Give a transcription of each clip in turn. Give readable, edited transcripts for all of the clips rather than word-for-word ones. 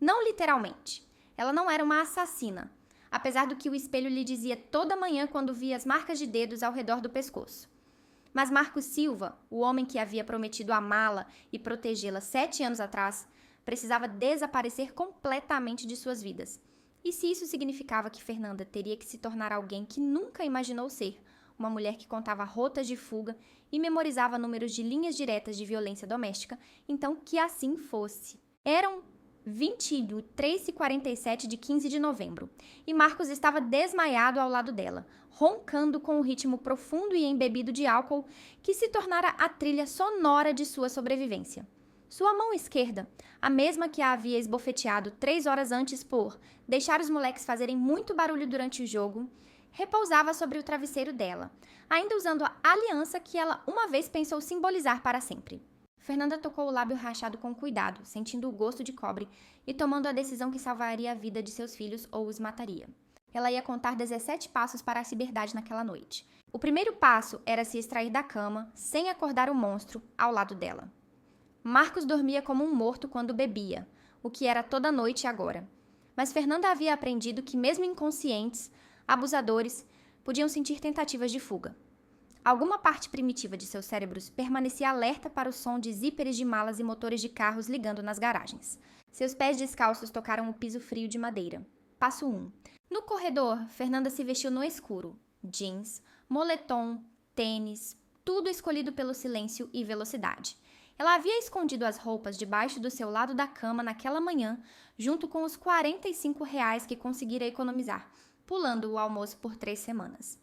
Não literalmente. Ela não era uma assassina, apesar do que o espelho lhe dizia toda manhã quando via as marcas de dedos ao redor do pescoço. Mas Marcos Silva, o homem que havia prometido amá-la e protegê-la 7 anos atrás, precisava desaparecer completamente de suas vidas. E se isso significava que Fernanda teria que se tornar alguém que nunca imaginou ser, uma mulher que contava rotas de fuga e memorizava números de linhas diretas de violência doméstica, então que assim fosse. Eram 23h47 de 15 de novembro, e Marcos estava desmaiado ao lado dela, roncando com um ritmo profundo e embebido de álcool que se tornara a trilha sonora de sua sobrevivência. Sua mão esquerda, a mesma que a havia esbofeteado 3 horas antes por deixar os moleques fazerem muito barulho durante o jogo, repousava sobre o travesseiro dela, ainda usando a aliança que ela uma vez pensou simbolizar para sempre. Fernanda tocou o lábio rachado com cuidado, sentindo o gosto de cobre e tomando a decisão que salvaria a vida de seus filhos ou os mataria. Ela ia contar 17 passos para a ciberdade naquela noite. O primeiro passo era se extrair da cama, sem acordar o monstro, ao lado dela. Marcos dormia como um morto quando bebia, o que era toda noite agora. Mas Fernanda havia aprendido que mesmo inconscientes, abusadores podiam sentir tentativas de fuga. Alguma parte primitiva de seus cérebros permanecia alerta para o som de zíperes de malas e motores de carros ligando nas garagens. Seus pés descalços tocaram o piso frio de madeira. Passo 1. No corredor, Fernanda se vestiu no escuro. Jeans, moletom, tênis, tudo escolhido pelo silêncio e velocidade. Ela havia escondido as roupas debaixo do seu lado da cama naquela manhã, junto com os R$ 45 que conseguira economizar, pulando o almoço por 3 semanas.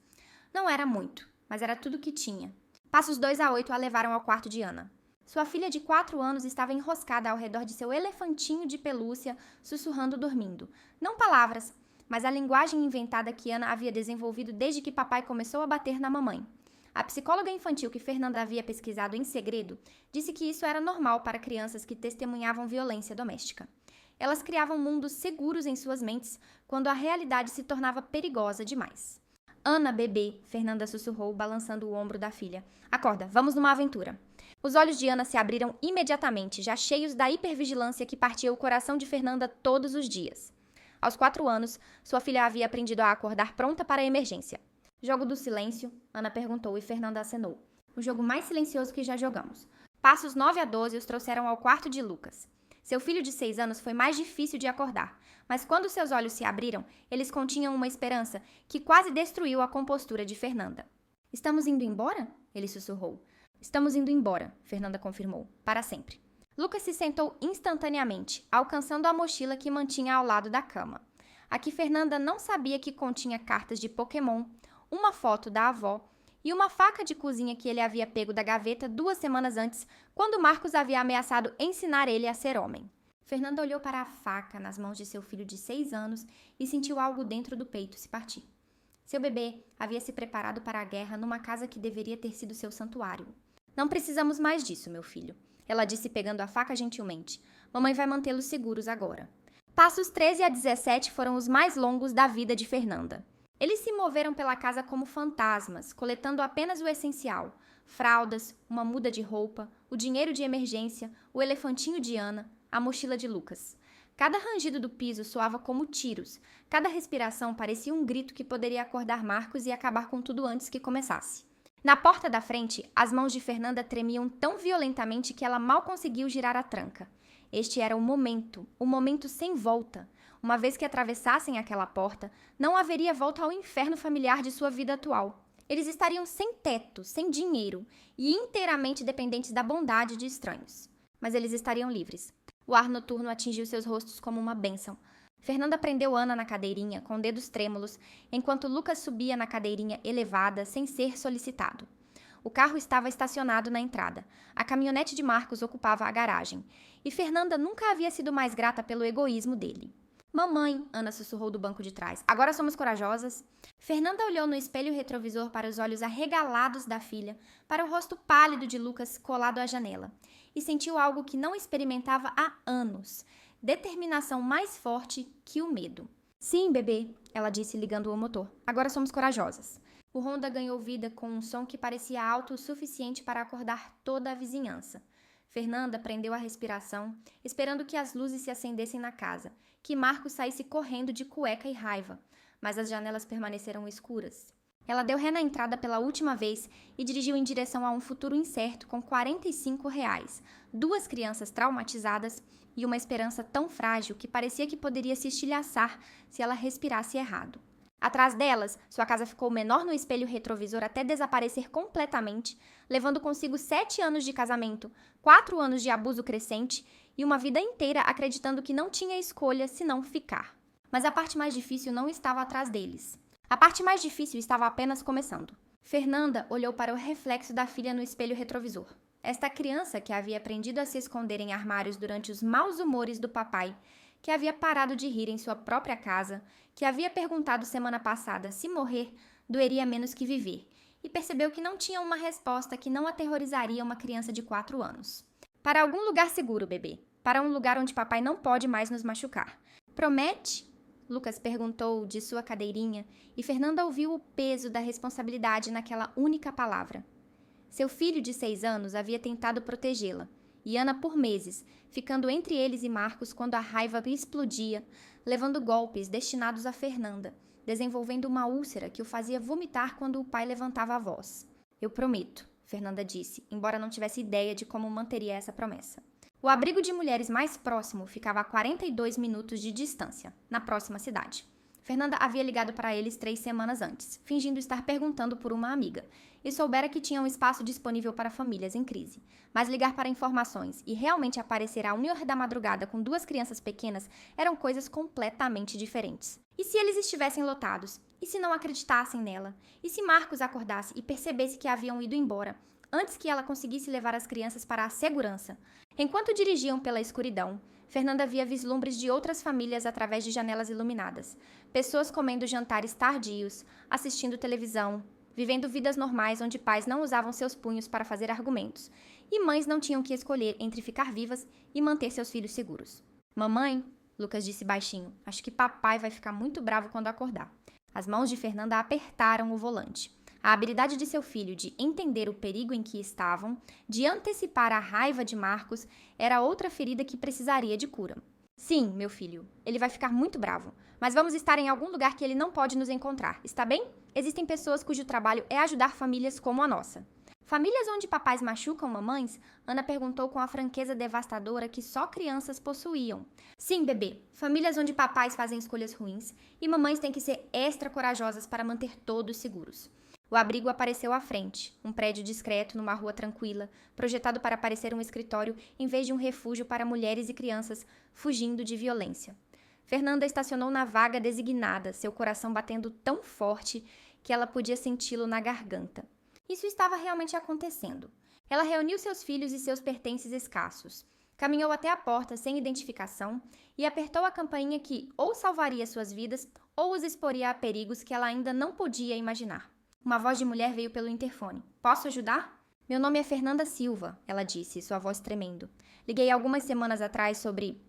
Não era muito, mas era tudo que tinha. Passos 2 a 8 a levaram ao quarto de Ana. Sua filha de 4 anos estava enroscada ao redor de seu elefantinho de pelúcia, sussurrando dormindo. Não palavras, mas a linguagem inventada que Ana havia desenvolvido desde que papai começou a bater na mamãe. A psicóloga infantil que Fernanda havia pesquisado em segredo disse que isso era normal para crianças que testemunhavam violência doméstica. Elas criavam mundos seguros em suas mentes quando a realidade se tornava perigosa demais. Ana, bebê, Fernanda sussurrou, balançando o ombro da filha. Acorda, vamos numa aventura. Os olhos de Ana se abriram imediatamente, já cheios da hipervigilância que partia o coração de Fernanda todos os dias. Aos 4 anos, sua filha havia aprendido a acordar pronta para a emergência. Jogo do silêncio? Ana perguntou e Fernanda acenou. O jogo mais silencioso que já jogamos. Passos 9 a 12 os trouxeram ao quarto de Lucas. Seu filho de 6 anos foi mais difícil de acordar, mas quando seus olhos se abriram, eles continham uma esperança que quase destruiu a compostura de Fernanda. Estamos indo embora? Ele sussurrou. Estamos indo embora, Fernanda confirmou, para sempre. Lucas se sentou instantaneamente, alcançando a mochila que mantinha ao lado da cama. A que Fernanda não sabia que continha cartas de Pokémon, uma foto da avó e uma faca de cozinha que ele havia pego da gaveta 2 semanas antes, quando Marcos havia ameaçado ensinar ele a ser homem. Fernanda olhou para a faca nas mãos de seu filho de 6 anos e sentiu algo dentro do peito se partir. Seu bebê havia se preparado para a guerra numa casa que deveria ter sido seu santuário. Não precisamos mais disso, meu filho, ela disse pegando a faca gentilmente. Mamãe vai mantê-los seguros agora. Passos 13 a 17 foram os mais longos da vida de Fernanda. Eles se moveram pela casa como fantasmas, coletando apenas o essencial: fraldas, uma muda de roupa, o dinheiro de emergência, o elefantinho de Ana, a mochila de Lucas. Cada rangido do piso soava como tiros, cada respiração parecia um grito que poderia acordar Marcos e acabar com tudo antes que começasse. Na porta da frente, as mãos de Fernanda tremiam tão violentamente que ela mal conseguiu girar a tranca. Este era o momento sem volta. Uma vez que atravessassem aquela porta, não haveria volta ao inferno familiar de sua vida atual. Eles estariam sem teto, sem dinheiro e inteiramente dependentes da bondade de estranhos. Mas eles estariam livres. O ar noturno atingiu seus rostos como uma bênção. Fernanda prendeu Ana na cadeirinha, com dedos trêmulos, enquanto Lucas subia na cadeirinha elevada, sem ser solicitado. O carro estava estacionado na entrada. A caminhonete de Marcos ocupava a garagem. E Fernanda nunca havia sido mais grata pelo egoísmo dele. Mamãe, Ana sussurrou do banco de trás. Agora somos corajosas? Fernanda olhou no espelho retrovisor para os olhos arregalados da filha, para o rosto pálido de Lucas colado à janela, e sentiu algo que não experimentava há anos. Determinação mais forte que o medo. Sim, bebê, ela disse ligando o motor. Agora somos corajosas. O Honda ganhou vida com um som que parecia alto o suficiente para acordar toda a vizinhança. Fernanda prendeu a respiração, esperando que as luzes se acendessem na casa, que Marcos saísse correndo de cueca e raiva, mas as janelas permaneceram escuras. Ela deu ré na entrada pela última vez e dirigiu em direção a um futuro incerto com R$ 45, 2 crianças traumatizadas e uma esperança tão frágil que parecia que poderia se estilhaçar se ela respirasse errado. Atrás delas, sua casa ficou menor no espelho retrovisor até desaparecer completamente, levando consigo 7 anos de casamento, 4 anos de abuso crescente e uma vida inteira acreditando que não tinha escolha senão ficar. Mas a parte mais difícil não estava atrás deles. A parte mais difícil estava apenas começando. Fernanda olhou para o reflexo da filha no espelho retrovisor. Esta criança que havia aprendido a se esconder em armários durante os maus humores do papai, que havia parado de rir em sua própria casa, que havia perguntado semana passada se morrer doeria menos que viver, e percebeu que não tinha uma resposta que não aterrorizaria uma criança de 4 anos. Para algum lugar seguro, bebê. Para um lugar onde papai não pode mais nos machucar. Promete? Lucas perguntou de sua cadeirinha, e Fernanda ouviu o peso da responsabilidade naquela única palavra. Seu filho de 6 anos havia tentado protegê-la, e Ana por meses, ficando entre eles e Marcos quando a raiva explodia, levando golpes destinados a Fernanda, desenvolvendo uma úlcera que o fazia vomitar quando o pai levantava a voz. Eu prometo, Fernanda disse, embora não tivesse ideia de como manteria essa promessa. O abrigo de mulheres mais próximo ficava a 42 minutos de distância, na próxima cidade. Fernanda havia ligado para eles 3 semanas antes, fingindo estar perguntando por uma amiga, e soubera que tinha um espaço disponível para famílias em crise. Mas ligar para informações e realmente aparecer à 1h da madrugada com 2 crianças pequenas eram coisas completamente diferentes. E se eles estivessem lotados? E se não acreditassem nela? E se Marcos acordasse e percebesse que haviam ido embora, antes que ela conseguisse levar as crianças para a segurança? Enquanto dirigiam pela escuridão, Fernanda via vislumbres de outras famílias através de janelas iluminadas. Pessoas comendo jantares tardios, assistindo televisão, vivendo vidas normais onde pais não usavam seus punhos para fazer argumentos, e mães não tinham que escolher entre ficar vivas e manter seus filhos seguros. Mamãe, Lucas disse baixinho, acho que papai vai ficar muito bravo quando acordar. As mãos de Fernanda apertaram o volante. A habilidade de seu filho de entender o perigo em que estavam, de antecipar a raiva de Marcos, era outra ferida que precisaria de cura. Sim, meu filho, ele vai ficar muito bravo, mas vamos estar em algum lugar que ele não pode nos encontrar, está bem? Existem pessoas cujo trabalho é ajudar famílias como a nossa. Famílias onde papais machucam mamães? Ana perguntou com a franqueza devastadora que só crianças possuíam. Sim, bebê. Famílias onde papais fazem escolhas ruins e mamães têm que ser extra corajosas para manter todos seguros. O abrigo apareceu à frente, um prédio discreto numa rua tranquila, projetado para parecer um escritório em vez de um refúgio para mulheres e crianças fugindo de violência. Fernanda estacionou na vaga designada, seu coração batendo tão forte que ela podia senti-lo na garganta. Isso estava realmente acontecendo. Ela reuniu seus filhos e seus pertences escassos. Caminhou até a porta sem identificação e apertou a campainha que ou salvaria suas vidas ou os exporia a perigos que ela ainda não podia imaginar. Uma voz de mulher veio pelo interfone. Posso ajudar? Meu nome é Fernanda Silva, ela disse, sua voz tremendo. Liguei algumas semanas atrás sobre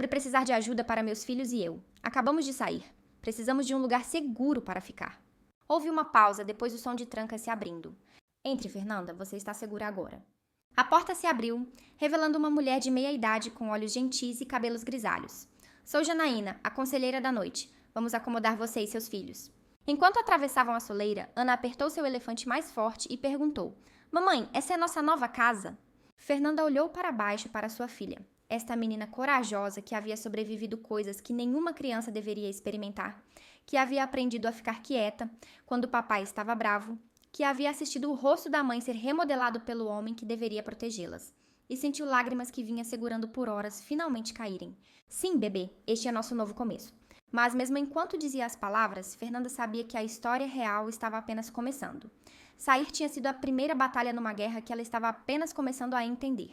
precisar de ajuda para meus filhos e eu. Acabamos de sair. Precisamos de um lugar seguro para ficar. Houve uma pausa depois do som de tranca se abrindo. Entre, Fernanda, você está segura agora. A porta se abriu, revelando uma mulher de meia idade com olhos gentis e cabelos grisalhos. Sou Janaína, a conselheira da noite. Vamos acomodar você e seus filhos. Enquanto atravessavam a soleira, Ana apertou seu elefante mais forte e perguntou: Mamãe, essa é nossa nova casa? Fernanda olhou para baixo para sua filha. Esta menina corajosa que havia sobrevivido coisas que nenhuma criança deveria experimentar, que havia aprendido a ficar quieta quando o papai estava bravo, que havia assistido o rosto da mãe ser remodelado pelo homem que deveria protegê-las, e sentiu lágrimas que vinha segurando por horas finalmente caírem. Sim, bebê, este é nosso novo começo. Mas mesmo enquanto dizia as palavras, Fernanda sabia que a história real estava apenas começando. Sair tinha sido a primeira batalha numa guerra que ela estava apenas começando a entender.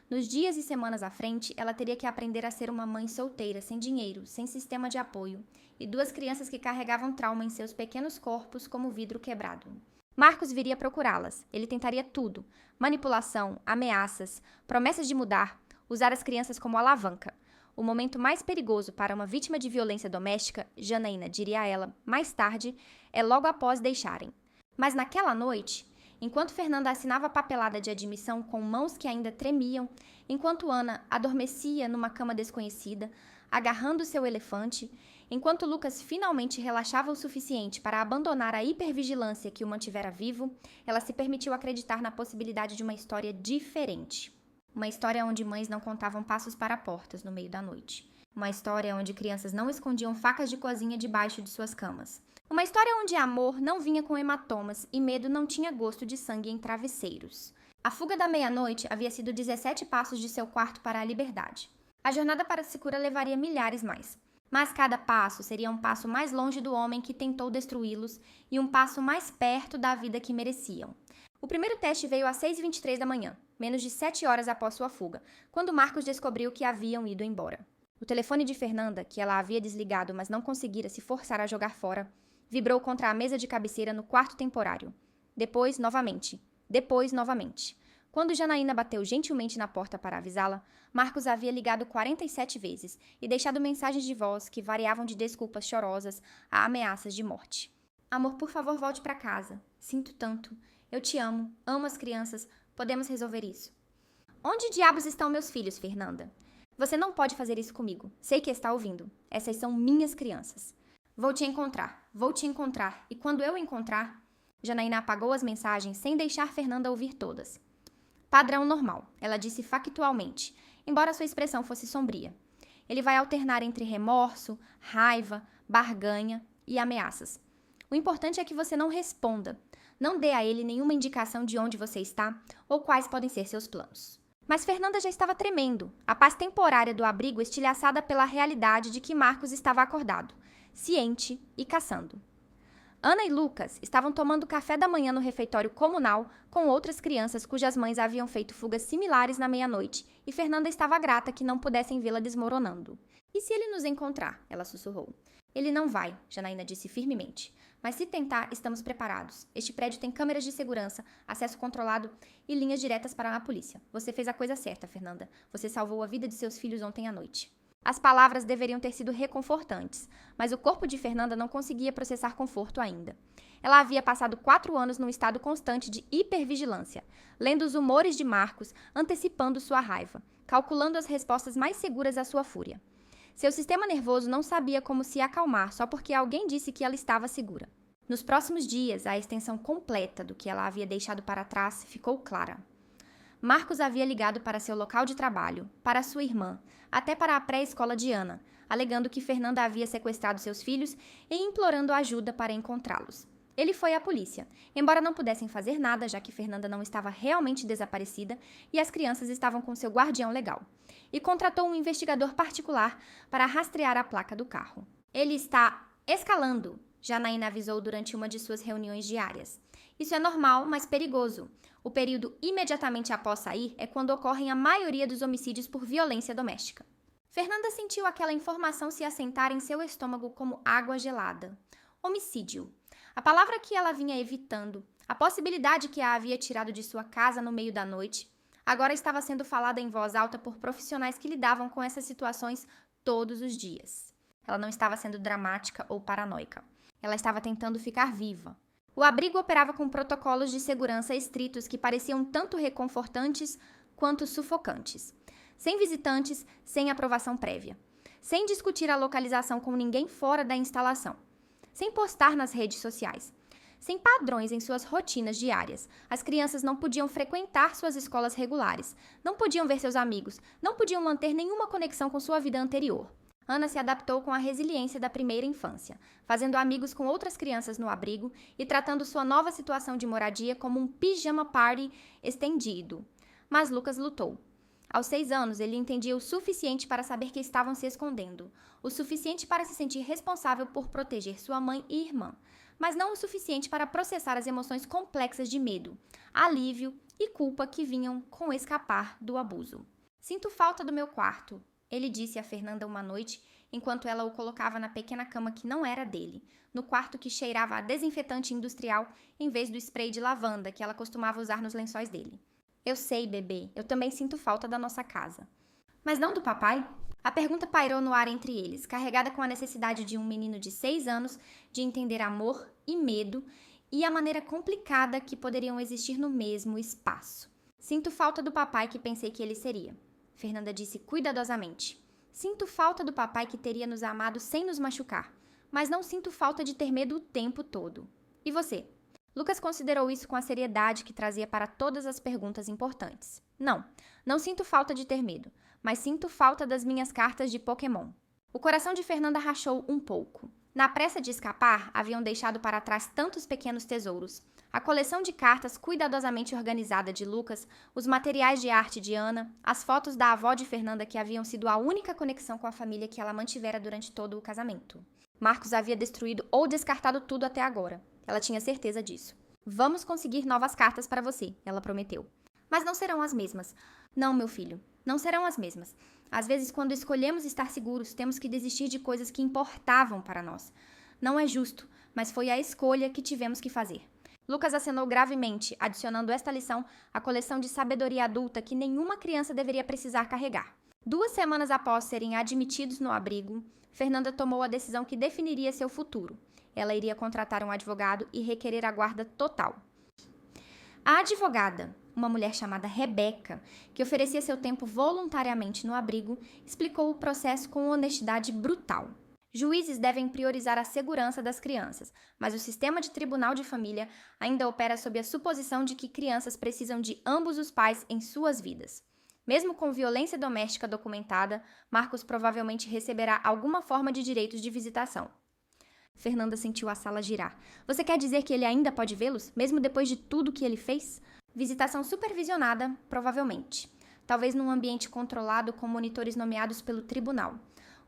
Nos dias e semanas à frente, ela teria que aprender a ser uma mãe solteira, sem dinheiro, sem sistema de apoio, e 2 crianças que carregavam trauma em seus pequenos corpos como vidro quebrado. Marcos viria procurá-las. Ele tentaria tudo: manipulação, ameaças, promessas de mudar, usar as crianças como alavanca. O momento mais perigoso para uma vítima de violência doméstica, Janaína diria a ela, mais tarde, é logo após deixarem. Mas naquela noite, Enquanto Fernanda assinava a papelada de admissão com mãos que ainda tremiam, enquanto Ana adormecia numa cama desconhecida, agarrando seu elefante, enquanto Lucas finalmente relaxava o suficiente para abandonar a hipervigilância que o mantivera vivo, ela se permitiu acreditar na possibilidade de uma história diferente. Uma história onde mães não contavam passos para portas no meio da noite. Uma história onde crianças não escondiam facas de cozinha debaixo de suas camas. Uma história onde amor não vinha com hematomas e medo não tinha gosto de sangue em travesseiros. A fuga da meia-noite havia sido 17 passos de seu quarto para a liberdade. A jornada para Sikura levaria milhares mais. Mas cada passo seria um passo mais longe do homem que tentou destruí-los e um passo mais perto da vida que mereciam. O primeiro teste veio às 6h23 da manhã, menos de 7 horas após sua fuga, quando Marcos descobriu que haviam ido embora. O telefone de Fernanda, que ela havia desligado mas não conseguira se forçar a jogar fora, vibrou contra a mesa de cabeceira no quarto temporário. Depois, novamente. Depois, novamente. Quando Janaína bateu gentilmente na porta para avisá-la, Marcos havia ligado 47 vezes e deixado mensagens de voz que variavam de desculpas chorosas a ameaças de morte. Amor, por favor, volte para casa. Sinto tanto. Eu te amo. Amo as crianças. Podemos resolver isso. Onde diabos estão meus filhos, Fernanda? Você não pode fazer isso comigo. Sei que está ouvindo. Essas são minhas crianças. Vou te encontrar. E quando eu encontrar... Janaína apagou as mensagens sem deixar Fernanda ouvir todas. Padrão normal, ela disse factualmente, embora sua expressão fosse sombria. Ele vai alternar entre remorso, raiva, barganha e ameaças. O importante é que você não responda. Não dê a ele nenhuma indicação de onde você está ou quais podem ser seus planos. Mas Fernanda já estava tremendo, a paz temporária do abrigo estilhaçada pela realidade de que Marcos estava acordado, ciente e caçando. Ana e Lucas estavam tomando café da manhã no refeitório comunal com outras crianças cujas mães haviam feito fugas similares na meia-noite e Fernanda estava grata que não pudessem vê-la desmoronando. E se ele nos encontrar? Ela sussurrou. Ele não vai, Janaína disse firmemente. Mas se tentar, estamos preparados. Este prédio tem câmeras de segurança, acesso controlado e linhas diretas para a polícia. Você fez a coisa certa, Fernanda. Você salvou a vida de seus filhos ontem à noite. As palavras deveriam ter sido reconfortantes, mas o corpo de Fernanda não conseguia processar conforto ainda. Ela havia passado 4 anos num estado constante de hipervigilância, lendo os humores de Marcos, antecipando sua raiva, calculando as respostas mais seguras à sua fúria. Seu sistema nervoso não sabia como se acalmar só porque alguém disse que ela estava segura. Nos próximos dias, a extensão completa do que ela havia deixado para trás ficou clara. Marcos havia ligado para seu local de trabalho, para sua irmã, até para a pré-escola de Ana, alegando que Fernanda havia sequestrado seus filhos e implorando ajuda para encontrá-los. Ele foi à polícia, embora não pudessem fazer nada, já que Fernanda não estava realmente desaparecida e as crianças estavam com seu guardião legal, e contratou um investigador particular para rastrear a placa do carro. Ele está escalando, Janaína avisou durante uma de suas reuniões diárias. Isso é normal, mas perigoso. O período imediatamente após sair é quando ocorrem a maioria dos homicídios por violência doméstica. Fernanda sentiu aquela informação se assentar em seu estômago como água gelada. Homicídio. A palavra que ela vinha evitando, a possibilidade que a havia tirado de sua casa no meio da noite, agora estava sendo falada em voz alta por profissionais que lidavam com essas situações todos os dias. Ela não estava sendo dramática ou paranoica. Ela estava tentando ficar viva. O abrigo operava com protocolos de segurança estritos que pareciam tanto reconfortantes quanto sufocantes. Sem visitantes, sem aprovação prévia. Sem discutir a localização com ninguém fora da instalação. Sem postar nas redes sociais. Sem padrões em suas rotinas diárias. As crianças não podiam frequentar suas escolas regulares. Não podiam ver seus amigos. Não podiam manter nenhuma conexão com sua vida anterior. Ana se adaptou com a resiliência da primeira infância, fazendo amigos com outras crianças no abrigo e tratando sua nova situação de moradia como um pijama party estendido. Mas Lucas lutou. Aos 6 anos, ele entendia o suficiente para saber que estavam se escondendo, o suficiente para se sentir responsável por proteger sua mãe e irmã, mas não o suficiente para processar as emoções complexas de medo, alívio e culpa que vinham com escapar do abuso. Sinto falta do meu quarto, ele disse a Fernanda uma noite, enquanto ela o colocava na pequena cama que não era dele, no quarto que cheirava a desinfetante industrial em vez do spray de lavanda que ela costumava usar nos lençóis dele. Eu sei, bebê, eu também sinto falta da nossa casa. Mas não do papai? A pergunta pairou no ar entre eles, carregada com a necessidade de um menino de 6 anos de entender amor e medo e a maneira complicada que poderiam existir no mesmo espaço. Sinto falta do papai que pensei que ele seria. Fernanda disse cuidadosamente. Sinto falta do papai que teria nos amado sem nos machucar, mas não sinto falta de ter medo o tempo todo. E você? Lucas considerou isso com a seriedade que trazia para todas as perguntas importantes. Não sinto falta de ter medo, mas sinto falta das minhas cartas de Pokémon. O coração de Fernanda rachou um pouco. Na pressa de escapar, haviam deixado para trás tantos pequenos tesouros. A coleção de cartas cuidadosamente organizada de Lucas, os materiais de arte de Ana, as fotos da avó de Fernanda que haviam sido a única conexão com a família que ela mantivera durante todo o casamento. Marcos havia destruído ou descartado tudo até agora. Ela tinha certeza disso. Vamos conseguir novas cartas para você, ela prometeu. Mas não serão as mesmas. Não, meu filho, não serão as mesmas. Às vezes, quando escolhemos estar seguros, temos que desistir de coisas que importavam para nós. Não é justo, mas foi a escolha que tivemos que fazer. Lucas acenou gravemente, adicionando esta lição à coleção de sabedoria adulta que nenhuma criança deveria precisar carregar. 2 semanas após serem admitidos no abrigo, Fernanda tomou a decisão que definiria seu futuro. Ela iria contratar um advogado e requerer a guarda total. A advogada, uma mulher chamada Rebeca, que oferecia seu tempo voluntariamente no abrigo, explicou o processo com honestidade brutal. Juízes devem priorizar a segurança das crianças, mas o sistema de tribunal de família ainda opera sob a suposição de que crianças precisam de ambos os pais em suas vidas. Mesmo com violência doméstica documentada, Marcos provavelmente receberá alguma forma de direitos de visitação. Fernanda sentiu a sala girar. Você quer dizer que ele ainda pode vê-los, mesmo depois de tudo que ele fez? Visitação supervisionada, provavelmente. Talvez num ambiente controlado com monitores nomeados pelo tribunal.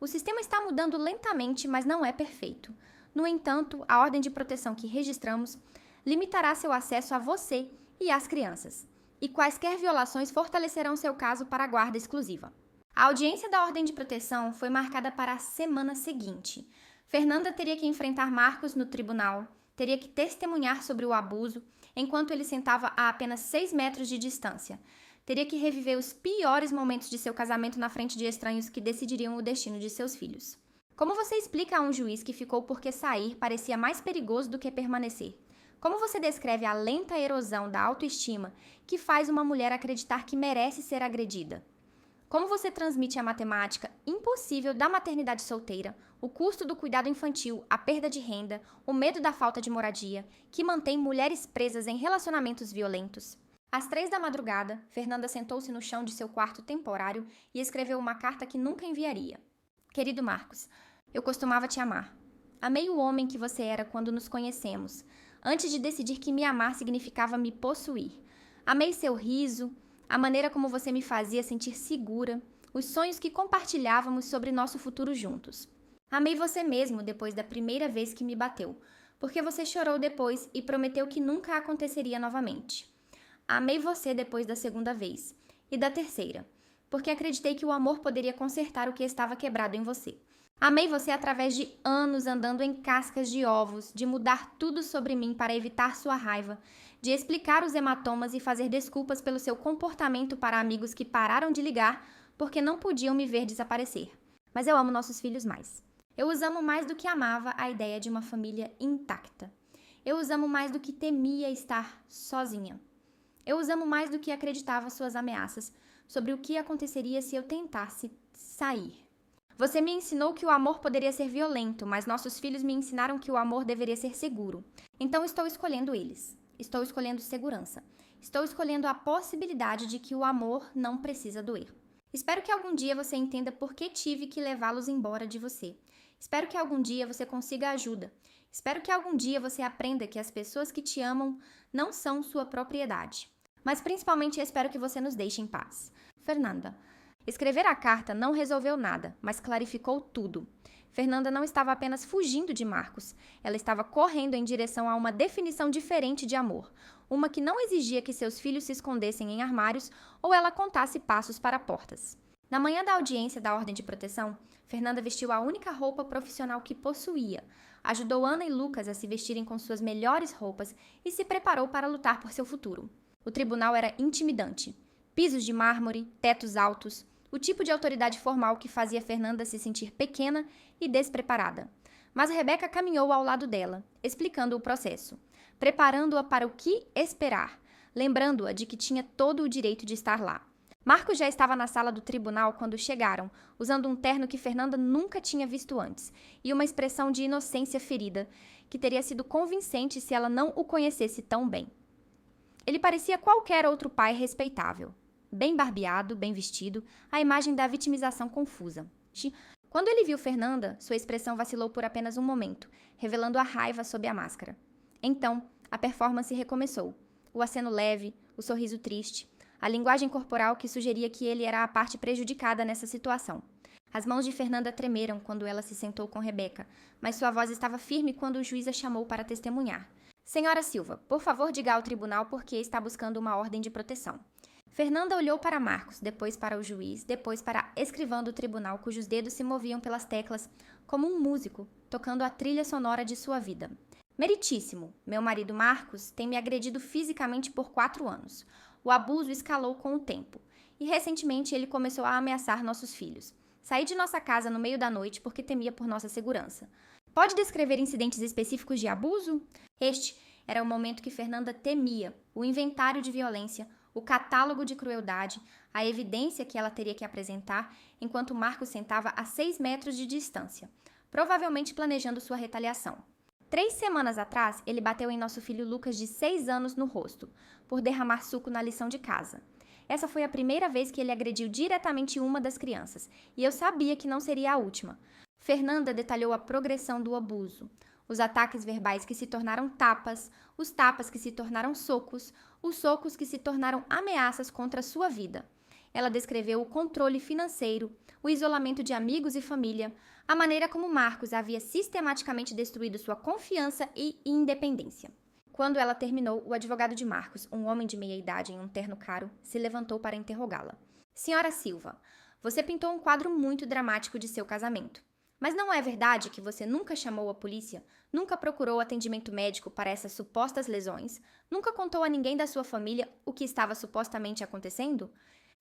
O sistema está mudando lentamente, mas não é perfeito. No entanto, a ordem de proteção que registramos limitará seu acesso a você e às crianças. E quaisquer violações fortalecerão seu caso para a guarda exclusiva. A audiência da ordem de proteção foi marcada para a semana seguinte. Fernanda teria que enfrentar Marcos no tribunal, teria que testemunhar sobre o abuso, enquanto ele sentava a apenas 6 metros de distância. Teria que reviver os piores momentos de seu casamento na frente de estranhos que decidiriam o destino de seus filhos. Como você explica a um juiz que ficou porque sair parecia mais perigoso do que permanecer? Como você descreve a lenta erosão da autoestima que faz uma mulher acreditar que merece ser agredida? Como você transmite a matemática impossível da maternidade solteira, o custo do cuidado infantil, a perda de renda, o medo da falta de moradia, que mantém mulheres presas em relacionamentos violentos? Às 3 da madrugada, Fernanda sentou-se no chão de seu quarto temporário e escreveu uma carta que nunca enviaria. Querido Marcos, eu costumava te amar. Amei o homem que você era quando nos conhecemos, antes de decidir que me amar significava me possuir. Amei seu riso, a maneira como você me fazia sentir segura, os sonhos que compartilhávamos sobre nosso futuro juntos. Amei você mesmo depois da primeira vez que me bateu, porque você chorou depois e prometeu que nunca aconteceria novamente. Amei você depois da segunda vez e da terceira, porque acreditei que o amor poderia consertar o que estava quebrado em você. Amei você através de anos andando em cascas de ovos, de mudar tudo sobre mim para evitar sua raiva, de explicar os hematomas e fazer desculpas pelo seu comportamento para amigos que pararam de ligar porque não podiam me ver desaparecer. Mas eu amo nossos filhos mais. Eu os amo mais do que amava a ideia de uma família intacta. Eu os amo mais do que temia estar sozinha. Eu os amo mais do que acreditava suas ameaças sobre o que aconteceria se eu tentasse sair. Você me ensinou que o amor poderia ser violento, mas nossos filhos me ensinaram que o amor deveria ser seguro. Então estou escolhendo eles. Estou escolhendo segurança. Estou escolhendo a possibilidade de que o amor não precisa doer. Espero que algum dia você entenda por que tive que levá-los embora de você. Espero que algum dia você consiga ajuda. Espero que algum dia você aprenda que as pessoas que te amam não são sua propriedade. Mas principalmente espero que você nos deixe em paz. Fernanda. Escrever a carta não resolveu nada, mas clarificou tudo. Fernanda não estava apenas fugindo de Marcos, ela estava correndo em direção a uma definição diferente de amor, uma que não exigia que seus filhos se escondessem em armários ou ela contasse passos para portas. Na manhã da audiência da ordem de proteção, Fernanda vestiu a única roupa profissional que possuía, ajudou Ana e Lucas a se vestirem com suas melhores roupas e se preparou para lutar por seu futuro. O tribunal era intimidante. Pisos de mármore, tetos altos, o tipo de autoridade formal que fazia Fernanda se sentir pequena e despreparada. Mas Rebeca caminhou ao lado dela, explicando o processo. preparando-a para o que esperar, lembrando-a de que tinha todo o direito de estar lá. Marcos já estava na sala do tribunal quando chegaram, usando um terno que Fernanda nunca tinha visto antes, e uma expressão de inocência ferida, que teria sido convincente se ela não o conhecesse tão bem. Ele parecia qualquer outro pai respeitável. Bem barbeado, bem vestido, a imagem da vitimização confusa. Quando ele viu Fernanda, sua expressão vacilou por apenas um momento, revelando a raiva sob a máscara. Então, a performance recomeçou. O aceno leve, o sorriso triste, a linguagem corporal que sugeria que ele era a parte prejudicada nessa situação. As mãos de Fernanda tremeram quando ela se sentou com Rebeca, mas sua voz estava firme quando o juiz a chamou para testemunhar. Senhora Silva, por favor diga ao tribunal por que está buscando uma ordem de proteção. Fernanda olhou para Marcos, depois para o juiz, depois para a escrivã do tribunal, cujos dedos se moviam pelas teclas, como um músico, tocando a trilha sonora de sua vida. Meritíssimo, meu marido Marcos tem me agredido fisicamente por 4 anos. O abuso escalou com o tempo. E recentemente ele começou a ameaçar nossos filhos. Saí de nossa casa no meio da noite porque temia por nossa segurança. Pode descrever incidentes específicos de abuso? Este era o momento que Fernanda temia, o inventário de violência, o catálogo de crueldade, a evidência que ela teria que apresentar, enquanto Marcos sentava a 6 metros de distância, provavelmente planejando sua retaliação. 3 semanas atrás, ele bateu em nosso filho Lucas de 6 anos no rosto, por derramar suco na lição de casa. Essa foi a primeira vez que ele agrediu diretamente uma das crianças, e eu sabia que não seria a última. Fernanda detalhou a progressão do abuso. Os ataques verbais que se tornaram tapas, os tapas que se tornaram socos, os socos que se tornaram ameaças contra a sua vida. Ela descreveu o controle financeiro, o isolamento de amigos e família, a maneira como Marcos havia sistematicamente destruído sua confiança e independência. Quando ela terminou, o advogado de Marcos, um homem de meia-idade em um terno caro, se levantou para interrogá-la. Senhora Silva, você pintou um quadro muito dramático de seu casamento. Mas não é verdade que você nunca chamou a polícia, nunca procurou atendimento médico para essas supostas lesões, nunca contou a ninguém da sua família o que estava supostamente acontecendo?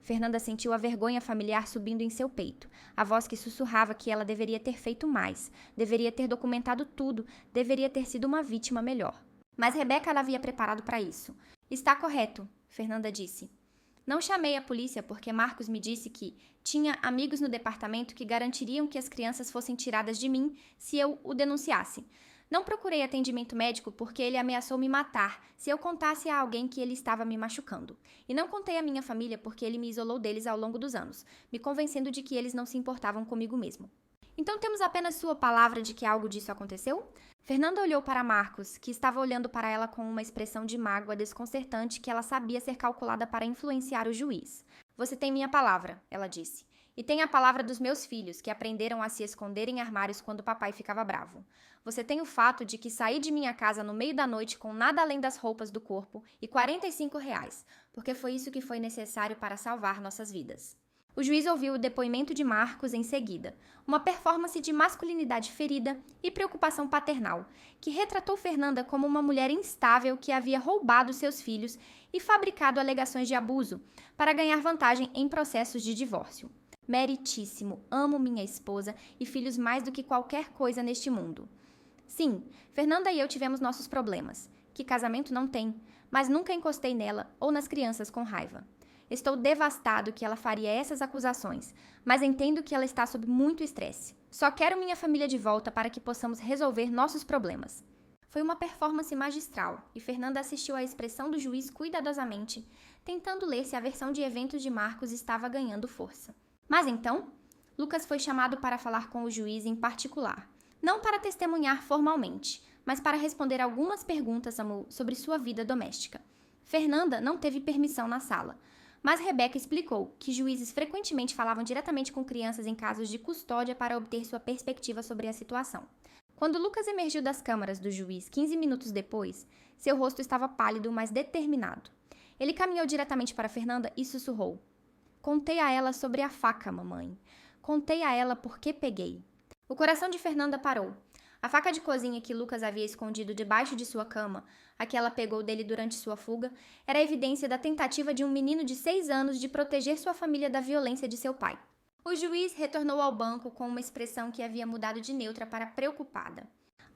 Fernanda sentiu a vergonha familiar subindo em seu peito, a voz que sussurrava que ela deveria ter feito mais, deveria ter documentado tudo, deveria ter sido uma vítima melhor. Mas Rebeca a havia preparado para isso. Está correto, Fernanda disse. Não chamei a polícia porque Marcos me disse que tinha amigos no departamento que garantiriam que as crianças fossem tiradas de mim se eu o denunciasse. Não procurei atendimento médico porque ele ameaçou me matar se eu contasse a alguém que ele estava me machucando. E não contei à minha família porque ele me isolou deles ao longo dos anos, me convencendo de que eles não se importavam comigo mesmo. Então temos apenas sua palavra de que algo disso aconteceu? Fernanda olhou para Marcos, que estava olhando para ela com uma expressão de mágoa desconcertante que ela sabia ser calculada para influenciar o juiz. Você tem minha palavra, ela disse. E tem a palavra dos meus filhos, que aprenderam a se esconder em armários quando papai ficava bravo. Você tem o fato de que saí de minha casa no meio da noite com nada além das roupas do corpo e R$ 45, porque foi isso que foi necessário para salvar nossas vidas. O juiz ouviu o depoimento de Marcos em seguida, uma performance de masculinidade ferida e preocupação paternal, que retratou Fernanda como uma mulher instável que havia roubado seus filhos e fabricado alegações de abuso para ganhar vantagem em processos de divórcio. Meritíssimo, amo minha esposa e filhos mais do que qualquer coisa neste mundo. Sim, Fernanda e eu tivemos nossos problemas, que casamento não tem, mas nunca encostei nela ou nas crianças com raiva. Estou devastado que ela faria essas acusações, mas entendo que ela está sob muito estresse. Só quero minha família de volta para que possamos resolver nossos problemas. Foi uma performance magistral, e Fernanda assistiu à expressão do juiz cuidadosamente, tentando ler se a versão de eventos de Marcos estava ganhando força. Mas então, Lucas foi chamado para falar com o juiz em particular, não para testemunhar formalmente, mas para responder algumas perguntas sobre sua vida doméstica. Fernanda não teve permissão na sala, mas Rebeca explicou que juízes frequentemente falavam diretamente com crianças em casos de custódia para obter sua perspectiva sobre a situação. Quando Lucas emergiu das câmaras do juiz 15 minutos depois, seu rosto estava pálido, mas determinado. Ele caminhou diretamente para Fernanda e sussurrou. Contei a ela sobre a faca, mamãe. Contei a ela por que peguei. O coração de Fernanda parou. A faca de cozinha que Lucas havia escondido debaixo de sua cama, a que ela pegou dele durante sua fuga, era evidência da tentativa de um menino de 6 anos de proteger sua família da violência de seu pai. O juiz retornou ao banco com uma expressão que havia mudado de neutra para preocupada.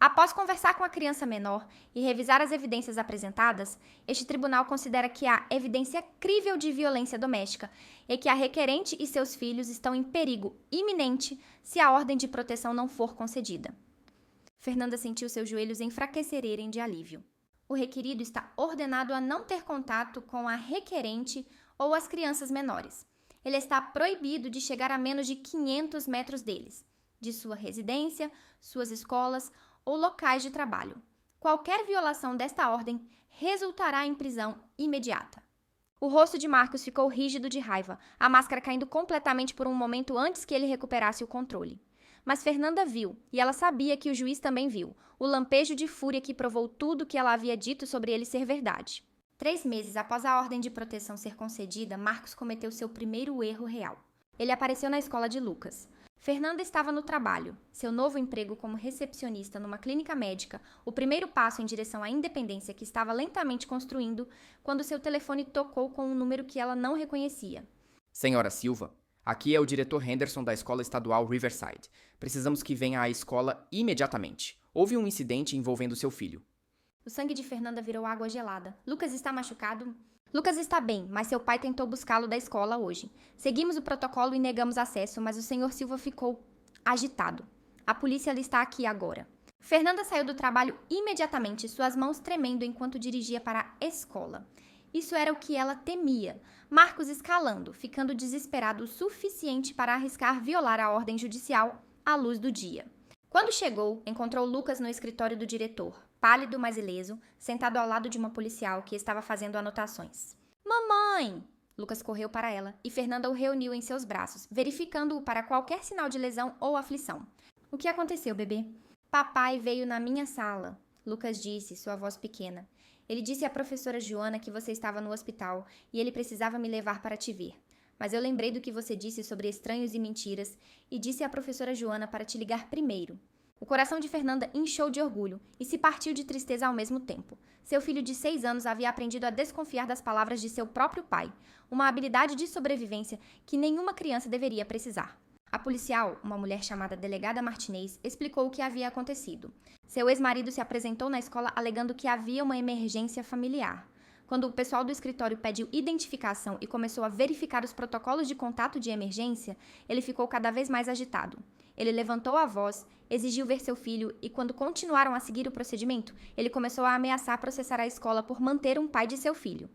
Após conversar com a criança menor e revisar as evidências apresentadas, este tribunal considera que há evidência crível de violência doméstica e que a requerente e seus filhos estão em perigo iminente se a ordem de proteção não for concedida. Fernanda sentiu seus joelhos enfraquecerem de alívio. O requerido está ordenado a não ter contato com a requerente ou as crianças menores. Ele está proibido de chegar a menos de 500 metros deles, de sua residência, suas escolas ou locais de trabalho. Qualquer violação desta ordem resultará em prisão imediata. O rosto de Marcos ficou rígido de raiva, a máscara caindo completamente por um momento antes que ele recuperasse o controle. Mas Fernanda viu, e ela sabia que o juiz também viu, o lampejo de fúria que provou tudo o que ela havia dito sobre ele ser verdade. 3 meses após a ordem de proteção ser concedida, Marcos cometeu seu primeiro erro real. Ele apareceu na escola de Lucas. Fernanda estava no trabalho, seu novo emprego como recepcionista numa clínica médica, o primeiro passo em direção à independência que estava lentamente construindo, quando seu telefone tocou com um número que ela não reconhecia. Senhora Silva, aqui é o diretor Henderson da Escola Estadual Riverside. Precisamos que venha à escola imediatamente. Houve um incidente envolvendo seu filho. O sangue de Fernanda virou água gelada. Lucas está machucado? Lucas está bem, mas seu pai tentou buscá-lo da escola hoje. Seguimos o protocolo e negamos acesso, mas o senhor Silva ficou agitado. A polícia está aqui agora. Fernanda saiu do trabalho imediatamente, suas mãos tremendo enquanto dirigia para a escola. Isso era o que ela temia. Marcos escalando, ficando desesperado o suficiente para arriscar violar a ordem judicial à luz do dia. Quando chegou, encontrou Lucas no escritório do diretor, pálido mas ileso, sentado ao lado de uma policial que estava fazendo anotações. Mamãe! Lucas correu para ela e Fernanda o reuniu em seus braços, verificando-o para qualquer sinal de lesão ou aflição. O que aconteceu, bebê? Papai veio na minha sala, Lucas disse, sua voz pequena. Ele disse à professora Joana que você estava no hospital e ele precisava me levar para te ver. Mas eu lembrei do que você disse sobre estranhos e mentiras e disse à professora Joana para te ligar primeiro. O coração de Fernanda inchou de orgulho e se partiu de tristeza ao mesmo tempo. Seu filho de 6 anos havia aprendido a desconfiar das palavras de seu próprio pai, uma habilidade de sobrevivência que nenhuma criança deveria precisar. A policial, uma mulher chamada Delegada Martinez, explicou o que havia acontecido. Seu ex-marido se apresentou na escola alegando que havia uma emergência familiar. Quando o pessoal do escritório pediu identificação e começou a verificar os protocolos de contato de emergência, ele ficou cada vez mais agitado. Ele levantou a voz, exigiu ver seu filho e, quando continuaram a seguir o procedimento, ele começou a ameaçar processar a escola por manter um pai de seu filho.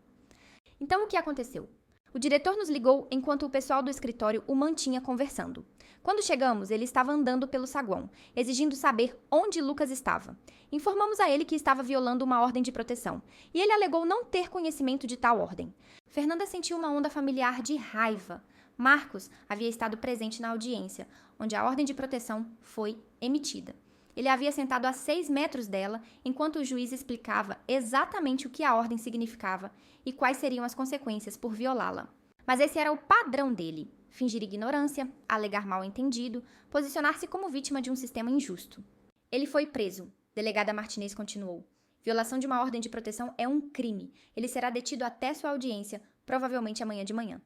Então, o que aconteceu? O diretor nos ligou enquanto o pessoal do escritório o mantinha conversando. Quando chegamos, ele estava andando pelo saguão, exigindo saber onde Lucas estava. Informamos a ele que estava violando uma ordem de proteção, e ele alegou não ter conhecimento de tal ordem. Fernanda sentiu uma onda familiar de raiva. Marcos havia estado presente na audiência, onde a ordem de proteção foi emitida. Ele havia sentado a 6 metros dela, enquanto o juiz explicava exatamente o que a ordem significava e quais seriam as consequências por violá-la. Mas esse era o padrão dele: fingir ignorância, alegar mal-entendido, posicionar-se como vítima de um sistema injusto. Ele foi preso, delegada Martinez continuou. Violação de uma ordem de proteção é um crime. Ele será detido até sua audiência, provavelmente amanhã de manhã.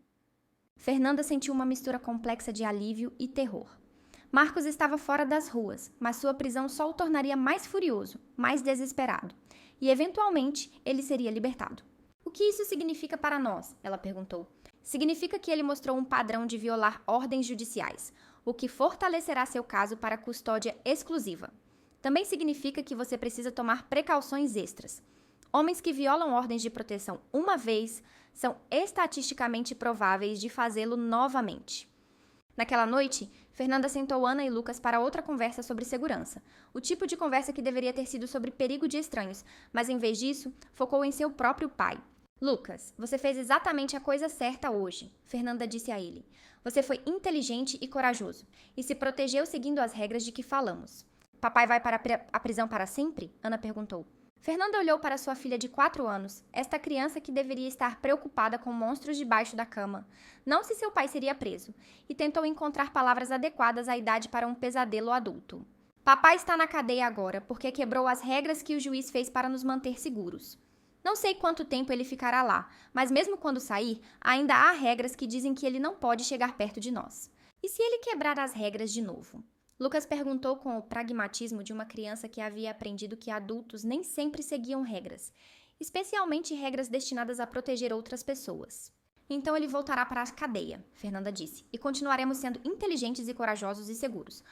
Fernanda sentiu uma mistura complexa de alívio e terror. Marcos estava fora das ruas, mas sua prisão só o tornaria mais furioso, mais desesperado. E, eventualmente, ele seria libertado. O que isso significa para nós? Ela perguntou. Significa que ele mostrou um padrão de violar ordens judiciais, o que fortalecerá seu caso para custódia exclusiva. Também significa que você precisa tomar precauções extras. Homens que violam ordens de proteção uma vez são estatisticamente prováveis de fazê-lo novamente. Naquela noite, Fernanda sentou Ana e Lucas para outra conversa sobre segurança. O tipo de conversa que deveria ter sido sobre perigo de estranhos, mas em vez disso, focou em seu próprio pai. Lucas, você fez exatamente a coisa certa hoje, Fernanda disse a ele. Você foi inteligente e corajoso, e se protegeu seguindo as regras de que falamos. Papai vai para a prisão para sempre? Ana perguntou. Fernanda olhou para sua filha de 4 anos, esta criança que deveria estar preocupada com monstros debaixo da cama, não se seu pai seria preso, e tentou encontrar palavras adequadas à idade para um pesadelo adulto. Papai está na cadeia agora, porque quebrou as regras que o juiz fez para nos manter seguros. Não sei quanto tempo ele ficará lá, mas mesmo quando sair, ainda há regras que dizem que ele não pode chegar perto de nós. E se ele quebrar as regras de novo? Lucas perguntou com o pragmatismo de uma criança que havia aprendido que adultos nem sempre seguiam regras, especialmente regras destinadas a proteger outras pessoas. Então ele voltará para a cadeia, Fernanda disse, e continuaremos sendo inteligentes e corajosos e seguros.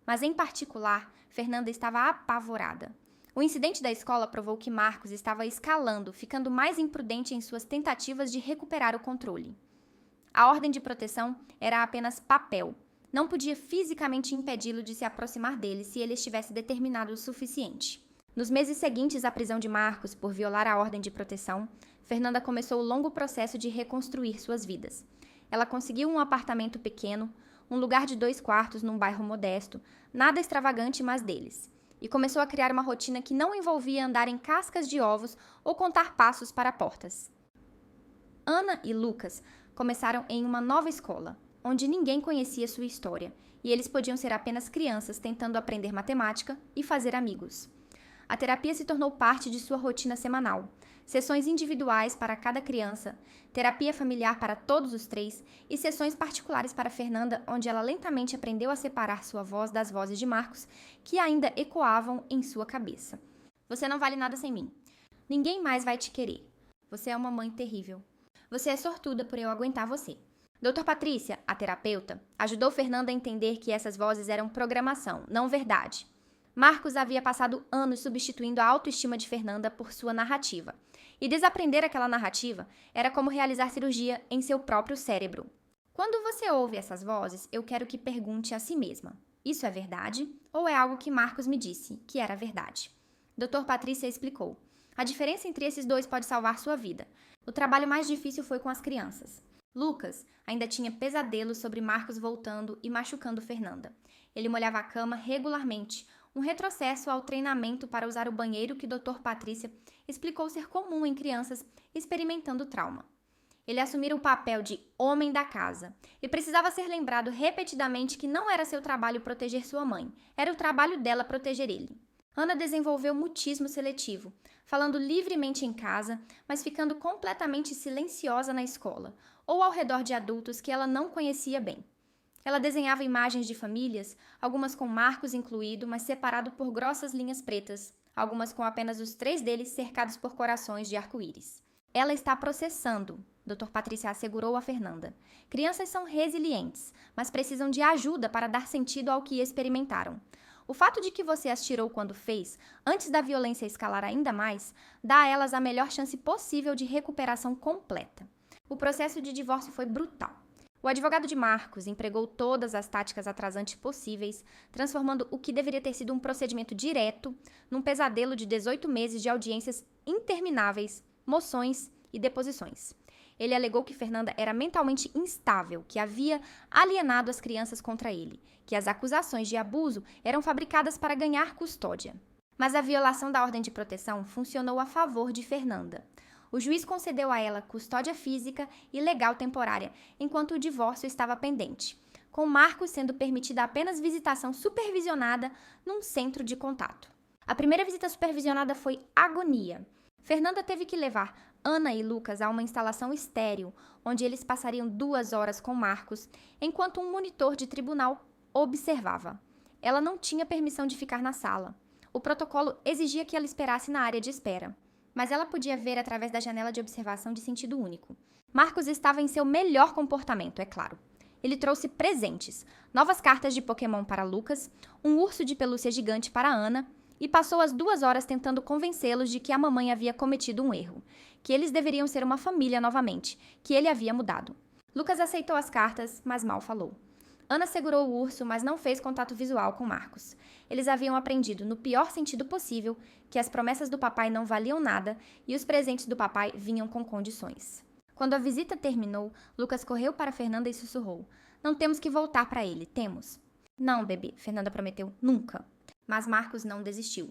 Mas em particular, Fernanda estava apavorada. O incidente da escola provou que Marcos estava escalando, ficando mais imprudente em suas tentativas de recuperar o controle. A ordem de proteção era apenas papel. Não podia fisicamente impedi-lo de se aproximar dele se ele estivesse determinado o suficiente. Nos meses seguintes à prisão de Marcos por violar a ordem de proteção, Fernanda começou o longo processo de reconstruir suas vidas. Ela conseguiu um apartamento pequeno, um lugar de 2 quartos num bairro modesto, nada extravagante, mas deles. E começou a criar uma rotina que não envolvia andar em cascas de ovos ou contar passos para portas. Ana e Lucas começaram em uma nova escola, onde ninguém conhecia sua história, e eles podiam ser apenas crianças tentando aprender matemática e fazer amigos. A terapia se tornou parte de sua rotina semanal. Sessões individuais para cada criança, terapia familiar para todos os 3 e sessões particulares para Fernanda, onde ela lentamente aprendeu a separar sua voz das vozes de Marcos, que ainda ecoavam em sua cabeça. Você não vale nada sem mim. Ninguém mais vai te querer. Você é uma mãe terrível. Você é sortuda por eu aguentar você. Dr. Patrícia, a terapeuta, ajudou Fernanda a entender que essas vozes eram programação, não verdade. Marcos havia passado anos substituindo a autoestima de Fernanda por sua narrativa. E desaprender aquela narrativa era como realizar cirurgia em seu próprio cérebro. Quando você ouve essas vozes, eu quero que pergunte a si mesma: isso é verdade? Ou é algo que Marcos me disse que era verdade? Dr. Patrícia explicou. A diferença entre esses dois pode salvar sua vida. O trabalho mais difícil foi com as crianças. Lucas ainda tinha pesadelos sobre Marcos voltando e machucando Fernanda. Ele molhava a cama regularmente, um retrocesso ao treinamento para usar o banheiro que Dr. Patrícia explicou ser comum em crianças experimentando trauma. Ele assumira o papel de homem da casa e precisava ser lembrado repetidamente que não era seu trabalho proteger sua mãe, era o trabalho dela proteger ele. Ana desenvolveu mutismo seletivo, falando livremente em casa, mas ficando completamente silenciosa na escola ou ao redor de adultos que ela não conhecia bem. Ela desenhava imagens de famílias, algumas com Marcos incluído, mas separado por grossas linhas pretas, algumas com apenas os 3 deles cercados por corações de arco-íris. Ela está processando, Dr. Patrícia assegurou a Fernanda. Crianças são resilientes, mas precisam de ajuda para dar sentido ao que experimentaram. O fato de que você as tirou quando fez, antes da violência escalar ainda mais, dá a elas a melhor chance possível de recuperação completa. O processo de divórcio foi brutal. O advogado de Marcos empregou todas as táticas atrasantes possíveis, transformando o que deveria ter sido um procedimento direto num pesadelo de 18 meses de audiências intermináveis, moções e deposições. Ele alegou que Fernanda era mentalmente instável, que havia alienado as crianças contra ele, que as acusações de abuso eram fabricadas para ganhar custódia. Mas a violação da ordem de proteção funcionou a favor de Fernanda. O juiz concedeu a ela custódia física e legal temporária, enquanto o divórcio estava pendente, com Marcos sendo permitida apenas visitação supervisionada num centro de contato. A primeira visita supervisionada foi agonia. Fernanda teve que levar Ana e Lucas a uma instalação estéril, onde eles passariam 2 horas com Marcos, enquanto um monitor de tribunal observava. Ela não tinha permissão de ficar na sala. O protocolo exigia que ela esperasse na área de espera. Mas ela podia ver através da janela de observação de sentido único. Marcos estava em seu melhor comportamento, é claro. Ele trouxe presentes, novas cartas de Pokémon para Lucas, um urso de pelúcia gigante para Ana e passou as 2 horas tentando convencê-los de que a mamãe havia cometido um erro, que eles deveriam ser uma família novamente, que ele havia mudado. Lucas aceitou as cartas, mas mal falou. Ana segurou o urso, mas não fez contato visual com Marcos. Eles haviam aprendido, no pior sentido possível, que as promessas do papai não valiam nada e os presentes do papai vinham com condições. Quando a visita terminou, Lucas correu para Fernanda e sussurrou: "Não temos que voltar para ele, temos." "Não, bebê," Fernanda prometeu, "nunca." Mas Marcos não desistiu.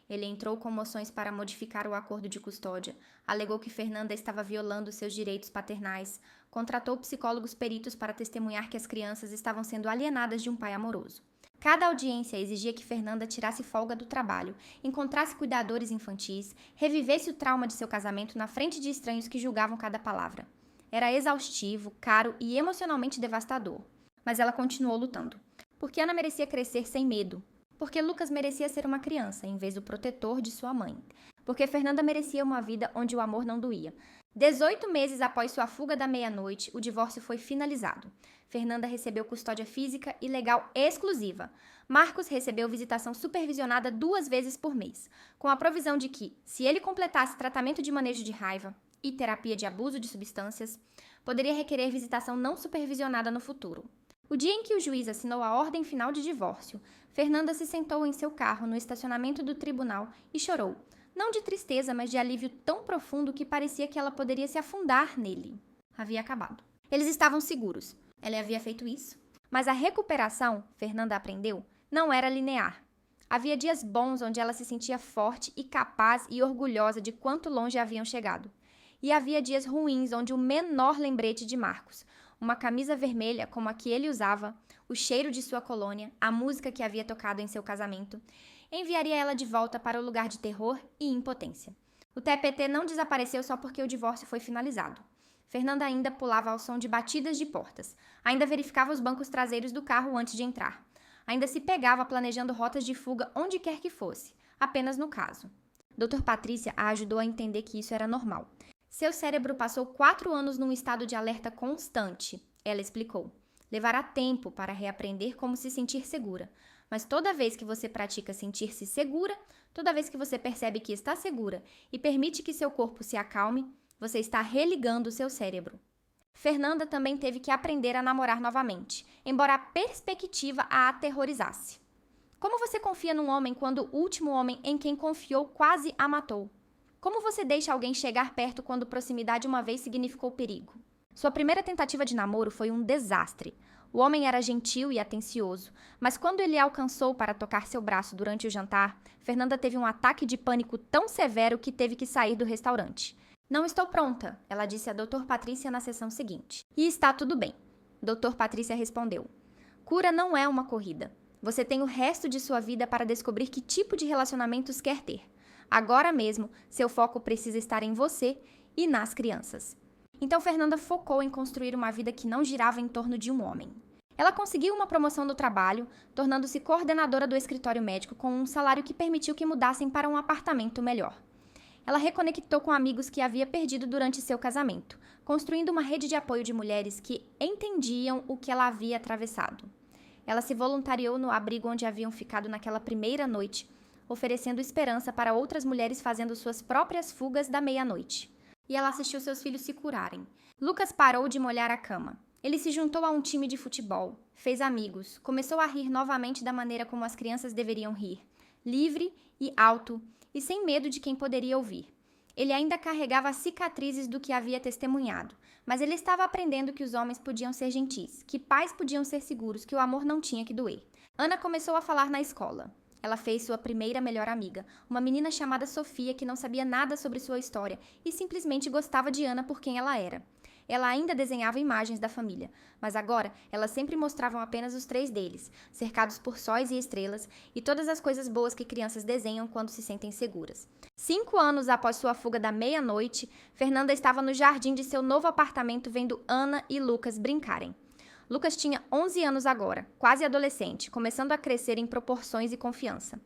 Ele entrou com moções para modificar o acordo de custódia, alegou que Fernanda estava violando seus direitos paternais, contratou psicólogos peritos para testemunhar que as crianças estavam sendo alienadas de um pai amoroso. Cada audiência exigia que Fernanda tirasse folga do trabalho, encontrasse cuidadores infantis, revivesse o trauma de seu casamento na frente de estranhos que julgavam cada palavra. Era exaustivo, caro e emocionalmente devastador. Mas ela continuou lutando. Porque Ana merecia crescer sem medo. Porque Lucas merecia ser uma criança, em vez do protetor de sua mãe. Porque Fernanda merecia uma vida onde o amor não doía. 18 meses após sua fuga da meia-noite, o divórcio foi finalizado. Fernanda recebeu custódia física e legal exclusiva. Marcos recebeu visitação supervisionada 2 vezes por mês, com a provisão de que, se ele completasse tratamento de manejo de raiva e terapia de abuso de substâncias, poderia requerer visitação não supervisionada no futuro. O dia em que o juiz assinou a ordem final de divórcio, Fernanda se sentou em seu carro no estacionamento do tribunal e chorou, não de tristeza, mas de alívio tão profundo que parecia que ela poderia se afundar nele. Havia acabado. Eles estavam seguros. Ela havia feito isso. Mas a recuperação, Fernanda aprendeu, não era linear. Havia dias bons onde ela se sentia forte e capaz e orgulhosa de quanto longe haviam chegado. E havia dias ruins onde o menor lembrete de Marcos, uma camisa vermelha como a que ele usava, o cheiro de sua colônia, a música que havia tocado em seu casamento, enviaria ela de volta para o lugar de terror e impotência. O TPT não desapareceu só porque o divórcio foi finalizado. Fernanda ainda pulava ao som de batidas de portas, ainda verificava os bancos traseiros do carro antes de entrar, ainda se pegava planejando rotas de fuga onde quer que fosse, apenas no caso. Dr. Patrícia a ajudou a entender que isso era normal. Seu cérebro passou 4 anos num estado de alerta constante, ela explicou. Levará tempo para reaprender como se sentir segura, mas toda vez que você pratica sentir-se segura, toda vez que você percebe que está segura e permite que seu corpo se acalme, você está religando o seu cérebro. Fernanda também teve que aprender a namorar novamente, embora a perspectiva a aterrorizasse. Como você confia num homem quando o último homem em quem confiou quase a matou? Como você deixa alguém chegar perto quando proximidade uma vez significou perigo? Sua primeira tentativa de namoro foi um desastre. O homem era gentil e atencioso, mas quando ele a alcançou para tocar seu braço durante o jantar, Fernanda teve um ataque de pânico tão severo que teve que sair do restaurante. Não estou pronta, ela disse a Dr. Patrícia na sessão seguinte. E está tudo bem. Dr. Patrícia respondeu. Cura não é uma corrida. Você tem o resto de sua vida para descobrir que tipo de relacionamentos quer ter. Agora mesmo, seu foco precisa estar em você e nas crianças. Então Fernanda focou em construir uma vida que não girava em torno de um homem. Ela conseguiu uma promoção no trabalho, tornando-se coordenadora do escritório médico com um salário que permitiu que mudassem para um apartamento melhor. Ela reconectou com amigos que havia perdido durante seu casamento, construindo uma rede de apoio de mulheres que entendiam o que ela havia atravessado. Ela se voluntariou no abrigo onde haviam ficado naquela primeira noite, oferecendo esperança para outras mulheres fazendo suas próprias fugas da meia-noite. E ela assistiu seus filhos se curarem. Lucas parou de molhar a cama. Ele se juntou a um time de futebol, fez amigos, começou a rir novamente da maneira como as crianças deveriam rir, livre e alto, e sem medo de quem poderia ouvir. Ele ainda carregava as cicatrizes do que havia testemunhado, mas ele estava aprendendo que os homens podiam ser gentis, que pais podiam ser seguros, que o amor não tinha que doer. Ana começou a falar na escola. Ela fez sua primeira melhor amiga, uma menina chamada Sofia que não sabia nada sobre sua história e simplesmente gostava de Ana por quem ela era. Ela ainda desenhava imagens da família, mas agora elas sempre mostravam apenas os 3 deles, cercados por sóis e estrelas e todas as coisas boas que crianças desenham quando se sentem seguras. 5 anos após sua fuga da meia-noite, Fernanda estava no jardim de seu novo apartamento vendo Ana e Lucas brincarem. Lucas tinha 11 anos agora, quase adolescente, começando a crescer em proporções e confiança.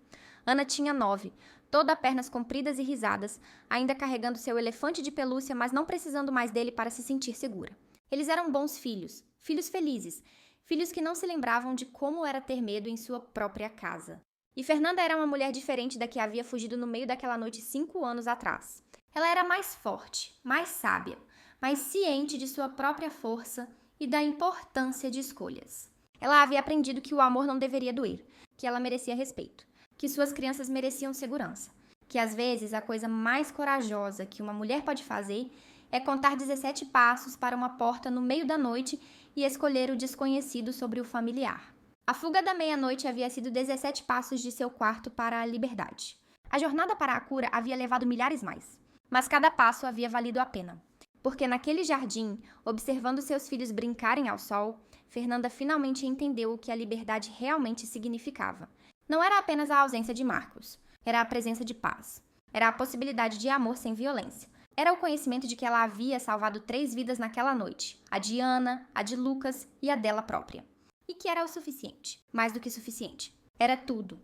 Ana tinha 9, toda pernas compridas e risadas, ainda carregando seu elefante de pelúcia, mas não precisando mais dele para se sentir segura. Eles eram bons filhos, filhos felizes, filhos que não se lembravam de como era ter medo em sua própria casa. E Fernanda era uma mulher diferente da que havia fugido no meio daquela noite 5 anos atrás. Ela era mais forte, mais sábia, mais ciente de sua própria força e da importância de escolhas. Ela havia aprendido que o amor não deveria doer, que ela merecia respeito, que suas crianças mereciam segurança, que às vezes a coisa mais corajosa que uma mulher pode fazer é contar 17 passos para uma porta no meio da noite e escolher o desconhecido sobre o familiar. A fuga da meia-noite havia sido 17 passos de seu quarto para a liberdade. A jornada para a cura havia levado milhares mais, mas cada passo havia valido a pena. Porque naquele jardim, observando seus filhos brincarem ao sol, Fernanda finalmente entendeu o que a liberdade realmente significava. Não era apenas a ausência de Marcos, era a presença de paz. Era a possibilidade de amor sem violência. Era o conhecimento de que ela havia salvado 3 vidas naquela noite, a de Ana, a de Lucas e a dela própria. e que era o suficiente. Mais do que suficiente. Era tudo.